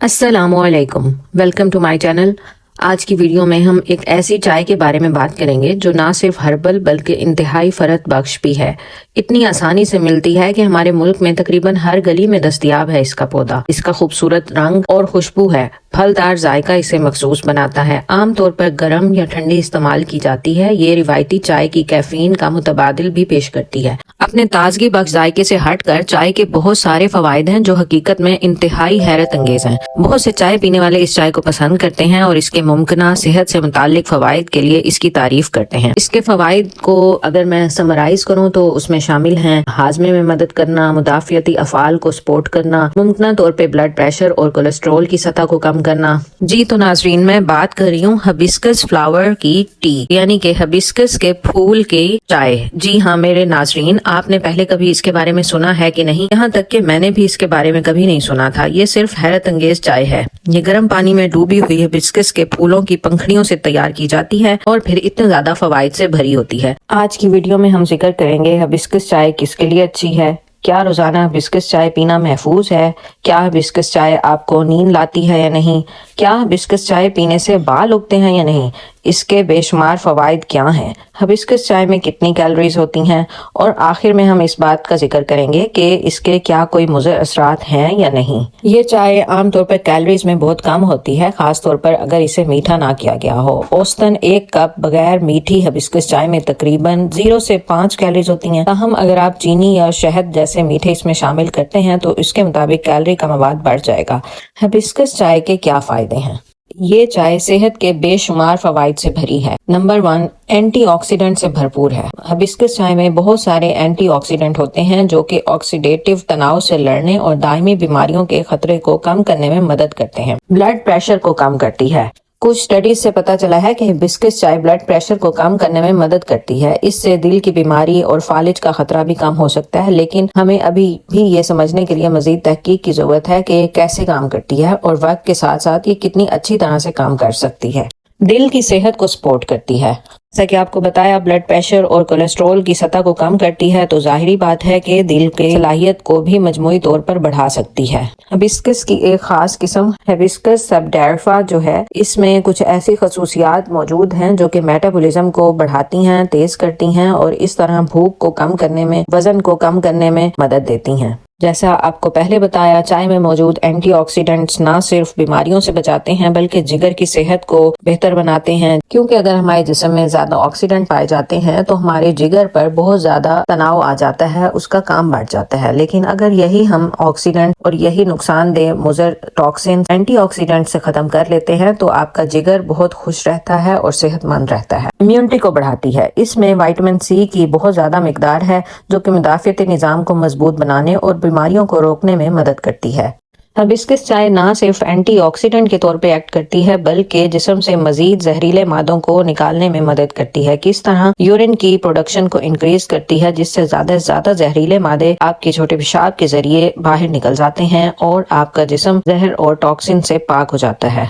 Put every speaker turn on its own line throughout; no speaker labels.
अस्सलामु अलैकुम, welcome to my channel. आज की वीडियो में हम एक ऐसी चाय के बारे में बात करेंगे जो ना सिर्फ हर्बल बल्कि इंतहाई फ़रत बख्श भी है। इतनी आसानी से मिलती है कि हमारे मुल्क में तकरीबन हर गली में दस्तयाब है इसका पौधा। इसका खूबसूरत रंग और खुशबू है, फलदार जायका इसे मखसूस बनाता है। आमतौर पर गर्म या ठंडी इस्तेमाल की जाती है। ये रिवायती चाय की कैफीन का मुतबादिल भी पेश करती है। अपने ताजगी बख्श जायके से हटकर चाय के बहुत सारे फवायद हैं जो हकीकत में इंतहाई हैरत अंगेज हैं। बहुत से चाय पीने वाले इस चाय को पसंद करते हैं और इसके मुमकिना सेहत से मुतालिक फवायद के लिए इसकी तारीफ करते हैं। इसके फवायद को अगर मैं समराइज करूँ तो उसमें शामिल हैं हाजमे में मदद करना, मुदाफियती अफ़ाल को सपोर्ट करना, मुमकिना तौर पर ब्लड प्रेशर और कोलेस्ट्रोल की सतह को कम करना। जी तो नाजरीन, मैं बात कर रही हूँ हिबिस्कस फ्लावर की टी यानी कि हिबिस्कस के फूल की चाय। जी हाँ मेरे नाजरीन, आपने पहले कभी इसके बारे में सुना है कि नहीं? यहाँ तक कि मैंने भी इसके बारे में कभी नहीं सुना था। ये सिर्फ हैरत अंगेज चाय है। ये गर्म पानी में डूबी हुई हिबिस्कस के फूलों की पंखड़ियों से तैयार की जाती है और फिर इतने ज्यादा फवाइद से भरी होती है। आज की वीडियो में हम जिक्र करेंगे हिबिस्कस चाय किसके लिए अच्छी है, क्या रोजाना हिबिस्कस चाय पीना महफूज है, क्या हिबिस्कस चाय आपको नींद लाती है या नहीं, क्या हिबिस्कस चाय पीने से बाल उगते हैं या नहीं, इसके बेशुमार फवाइद क्या हैं, हिबिस्कस चाय में कितनी कैलोरीज होती हैं और आखिर में हम इस बात का जिक्र करेंगे कि इसके क्या कोई मुज़र असरात हैं या नहीं। ये चाय आमतौर पर कैलोरीज में बहुत कम होती है, खास तौर पर अगर इसे मीठा ना किया गया हो। औसतन 1 कप बगैर मीठी हिबिस्कस चाय में तकरीबन 0 से 5 कैलोरीज होती हैं। ताहम अगर आप चीनी या शहद जैसे मीठे इसमें शामिल करते हैं तो इसके मुताबिक कैलोरी का मवाद बढ़ जाएगा। हिबिस्कस चाय के क्या फायदे हैं? ये चाय सेहत के बेशुमार फवाइद से भरी है। नंबर 1, एंटीऑक्सीडेंट से भरपूर है। हिबिस्कस चाय में बहुत सारे एंटीऑक्सीडेंट होते हैं जो कि ऑक्सीडेटिव तनाव से लड़ने और दायमी बीमारियों के खतरे को कम करने में मदद करते हैं। ब्लड प्रेशर को कम करती है। कुछ स्टडीज से पता चला है कि हिबिस्कस चाय ब्लड प्रेशर को कम करने में मदद करती है। इससे दिल की बीमारी और फालिज का खतरा भी कम हो सकता है, लेकिन हमें अभी भी ये समझने के लिए मजीद तहकीक की जरूरत है कि कैसे काम करती है और वक्त के साथ साथ ये कितनी अच्छी तरह से काम कर सकती है। दिल की सेहत को सपोर्ट करती है। जैसा कि आपको बताया, ब्लड प्रेशर और कोलेस्ट्रोल की सतह को कम करती है, तो जाहिरी बात है कि दिल की सलाहियत को भी मजमूई तौर पर बढ़ा सकती है। हिबिस्कस की एक खास किस्म हिबिस्कस सबडेल्फा जो है, इसमें कुछ ऐसी खसूसियात मौजूद हैं जो कि मेटाबॉलिज्म को बढ़ाती हैं, तेज करती हैं और इस तरह भूख को कम करने में, वजन को कम करने में मदद देती हैं। जैसा आपको पहले बताया, चाय में मौजूद एंटीऑक्सीडेंट्स ना सिर्फ बीमारियों से बचाते हैं बल्कि जिगर की सेहत को बेहतर बनाते हैं, क्योंकि अगर हमारे जिस्म में ज्यादा ऑक्सीडेंट पाए जाते हैं तो हमारे जिगर पर बहुत ज्यादा तनाव आ जाता है, उसका काम बढ़ जाता है। लेकिन अगर यही हम ऑक्सीडेंट और यही नुकसानदेह मुज़र टॉक्सिन एंटीऑक्सीडेंट से खत्म कर लेते हैं तो आपका जिगर बहुत खुश रहता है और सेहतमंद रहता है। इम्यूनिटी को बढ़ाती है। इसमें विटामिन सी की बहुत ज्यादा मिकदार है जो कि मुदाफ़ियती निज़ाम को मजबूत बनाने और बीमारियों को रोकने में मदद करती है। हिबिस्कस चाय ना सिर्फ एंटीऑक्सीडेंट के तौर पे एक्ट करती है बल्कि जिस्म से मजीद जहरीले मादों को निकालने में मदद करती है। किस तरह? यूरिन की प्रोडक्शन को इंक्रीज करती है, जिससे ज्यादा से ज्यादा जहरीले मादे आपके छोटे पेशाब के जरिए बाहर निकल जाते हैं और आपका जिस्म जहर और टॉक्सिन से पाक हो जाता है।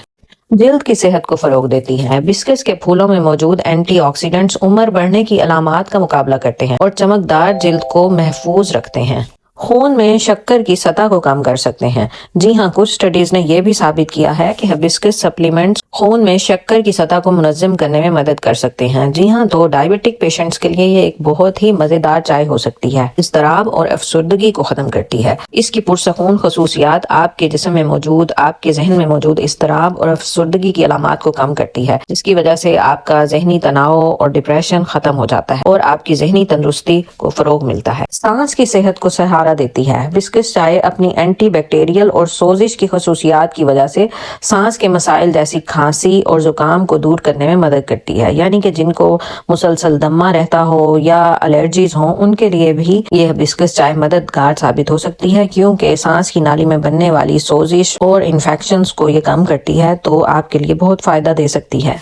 जल्द की सेहत को फरोग देती है। हिबिस्कस के फूलों में मौजूद एंटीऑक्सीडेंट्स उम्र बढ़ने की अलामात का मुकाबला करते हैं और चमकदार जल्द को महफूज रखते हैं। खून में शक्कर की सतह को कम कर सकते हैं। जी हाँ, कुछ स्टडीज ने यह भी साबित किया है कि हिबिस्कस सप्लीमेंट्स खून में शक्कर की सतह को मुनज़्ज़म करने में मदद कर सकते हैं। जी हाँ, तो डायबिटिक पेशेंट्स के लिए ये एक बहुत ही मजेदार चाय हो सकती है। इज़्तिराब और अफसरदगी को खत्म करती है। इसकी पुरसकून खसूसियात आपके जिस्म में मौजूद, आपके जहन में मौजूद इज़्तिराब और अफसरदगी की अलामात को कम करती है, जिसकी वजह से आपका जहनी तनाव और डिप्रेशन खत्म हो जाता है और आपकी जहनी तंदुरुस्ती को फरोग मिलता है। सांस की सेहत को सहारा देती है। हिबिस्कस चाय अपनी एंटी बैक्टीरियल और सोजिश की खसूसियात की वजह से सांस के मसाइल जैसी खांसी और जुकाम को दूर करने में मदद करती है। यानी कि जिनको मुसलसल दमा रहता हो या एलर्जीज हो, उनके लिए भी ये हिबिस्कस चाय मददगार साबित हो सकती है, क्योंकि सांस की नाली में बनने वाली सोजिश और इन्फेक्शंस को ये कम करती है, तो आपके लिए बहुत फायदा दे सकती है।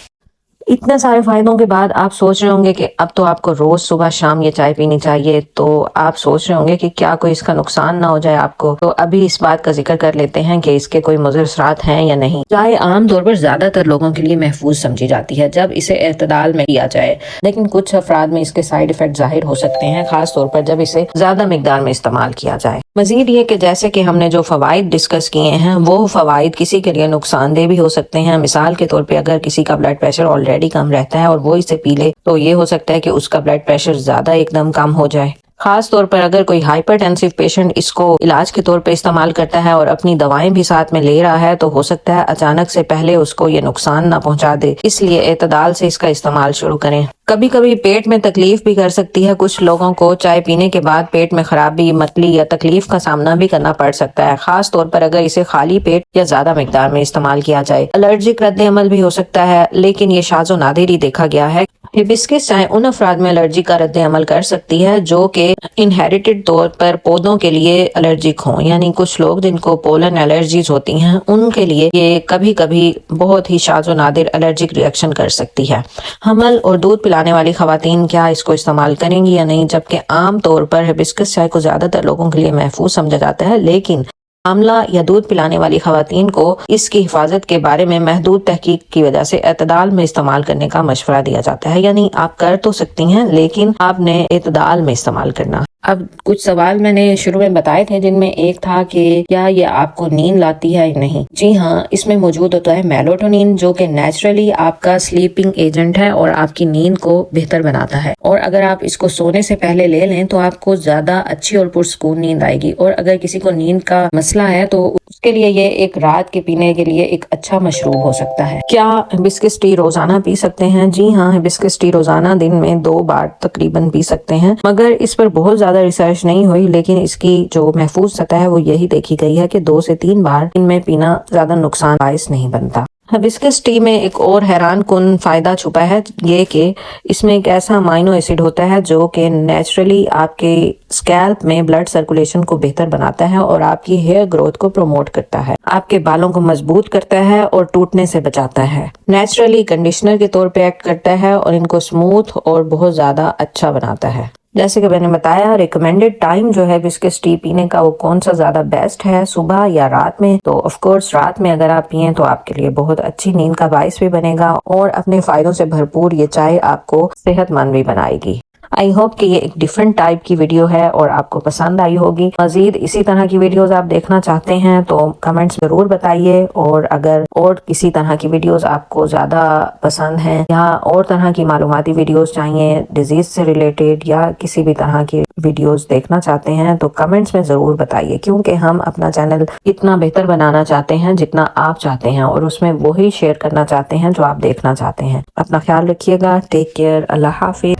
इतने सारे फायदों के बाद आप सोच रहे होंगे कि अब तो आपको रोज सुबह शाम ये चाय पीनी चाहिए, तो आप सोच रहे होंगे कि क्या कोई इसका नुकसान ना हो जाए आपको। तो अभी इस बात का जिक्र कर लेते हैं कि इसके कोई मुज़र असरात हैं या नहीं। चाय आम तौर पर ज्यादातर लोगों के लिए महफूज समझी जाती है जब इसे एतदाल में किया जाए, लेकिन कुछ अफराद में इसके साइड इफेक्ट जाहिर हो सकते हैं, खास तौर पर जब इसे ज्यादा मिकदार में इस्तेमाल किया जाए। मजीद ये कि जैसे कि हमने जो फवाइद डिस्कस किए हैं वो फवाइद किसी के लिए नुकसानदेह भी हो सकते हैं। मिसाल के तौर पे अगर किसी का ब्लड प्रेशर ऑलरेडी कम रहता है और वो इसे पी ले तो ये हो सकता है कि उसका ब्लड प्रेशर ज्यादा एकदम कम हो जाए। खास तौर पर अगर कोई हाइपरटेंसिव पेशेंट इसको इलाज के तौर पे इस्तेमाल करता है और अपनी दवाएं भी साथ में ले रहा है तो हो सकता है अचानक से पहले उसको ये नुकसान ना पहुंचा दे, इसलिए एतदाल से इसका इस्तेमाल शुरू करें। कभी कभी पेट में तकलीफ भी कर सकती है। कुछ लोगों को चाय पीने के बाद पेट में खराबी, मतली या तकलीफ का सामना भी करना पड़ सकता है, खास तौर पर अगर इसे खाली पेट या ज्यादा मिकदार में इस्तेमाल किया जाए। एलर्जिक रद्द अमल भी हो सकता है, लेकिन ये शाज़ो नादिर ही देखा गया है। हिबिस्कस चाय उन अफराद में एलर्जी का रद्द अमल कर सकती है जो कि इनहेरिटेड तौर पर पौधों के लिए एलर्जिक हों, यानी कुछ लोग जिनको पोलन एलर्जीज होती हैं उनके लिए ये कभी कभी बहुत ही शाज़ो नादिर एलर्जिक रिएक्शन कर सकती है। हमल और दूध पिलाने वाली खवातीन क्या इसको इस्तेमाल करेंगी या नहीं, जबकि आम तौर पर हिबिस्कस चाय को ज्यादातर लोगों के लिए महफूज समझा जाता है, लेकिन आमला या दूध पिलाने वाली खवातीन को इसकी हिफाजत के बारे में महदूद तहकीक की वजह से एतदाल में इस्तेमाल करने का मशवरा दिया जाता है। यानी आप कर तो सकती हैं लेकिन आपने एतदाल में इस्तेमाल करना। अब कुछ सवाल मैंने शुरू में बताए थे जिनमें एक था कि क्या ये आपको नींद लाती है या नहीं। जी हाँ, इसमें मौजूद होता है मेलाटोनिन जो कि नेचुरली आपका स्लीपिंग एजेंट है और आपकी नींद को बेहतर बनाता है, और अगर आप इसको सोने से पहले ले लें तो आपको ज्यादा अच्छी और पुरसकून नींद आएगी। और अगर किसी को नींद का मसला है तो उसके लिए ये एक रात के पीने के लिए एक अच्छा मशरूब हो सकता है। क्या हिबिस्कस टी रोजाना पी सकते हैं? जी हाँ, हिबिस्कस टी रोजाना दिन में 2 बार तकरीबन पी सकते हैं, मगर इस पर बहुत ज्यादा रिसर्च नहीं हुई, लेकिन इसकी जो महफूज सतह है वो यही देखी गई है कि 2 से 3 बार इनमें पीना ज्यादा नुकसान बायस नहीं बनता। हिबिस्कस टी में एक और हैरान कुन फायदा छुपा है, ये कि इसमें एक ऐसा अमाइनो एसिड होता है जो कि नेचुरली आपके स्कैल्प में ब्लड सर्कुलेशन को बेहतर बनाता है और आपकी हेयर ग्रोथ को प्रमोट करता है, आपके बालों को मजबूत करता है और टूटने से बचाता है, नेचुरली कंडीशनर के तौर पे एक्ट करता है और इनको स्मूथ और बहुत ज्यादा अच्छा बनाता है। जैसे कि मैंने बताया, रिकमेंडेड टाइम जो है हिबिस्कस टी पीने का वो कौन सा ज्यादा बेस्ट है, सुबह या रात में। तो ऑफ कोर्स रात में अगर आप पिए तो आपके लिए बहुत अच्छी नींद का बाइस भी बनेगा और अपने फायदों से भरपूर ये चाय आपको सेहतमंद भी बनाएगी। आई होप कि ये एक डिफरेंट टाइप की वीडियो है और आपको पसंद आई होगी। मजीद इसी तरह की वीडियोस आप देखना चाहते हैं तो कमेंट्स जरूर बताइए, और अगर और किसी तरह की वीडियोस आपको ज़्यादा पसंद हैं या और तरह की मालूमाती वीडियोस चाहिए डिजीज़ से रिलेटेड या किसी भी तरह की वीडियोस देखना चाहते हैं तो कमेंट्स में ज़रूर बताइए, क्योंकि हम अपना चैनल इतना बेहतर बनाना चाहते हैं जितना आप चाहते हैं और उसमें वही शेयर करना चाहते हैं जो आप देखना चाहते हैं। अपना ख्याल रखिएगा। Take care. अल्लाह हाफिज।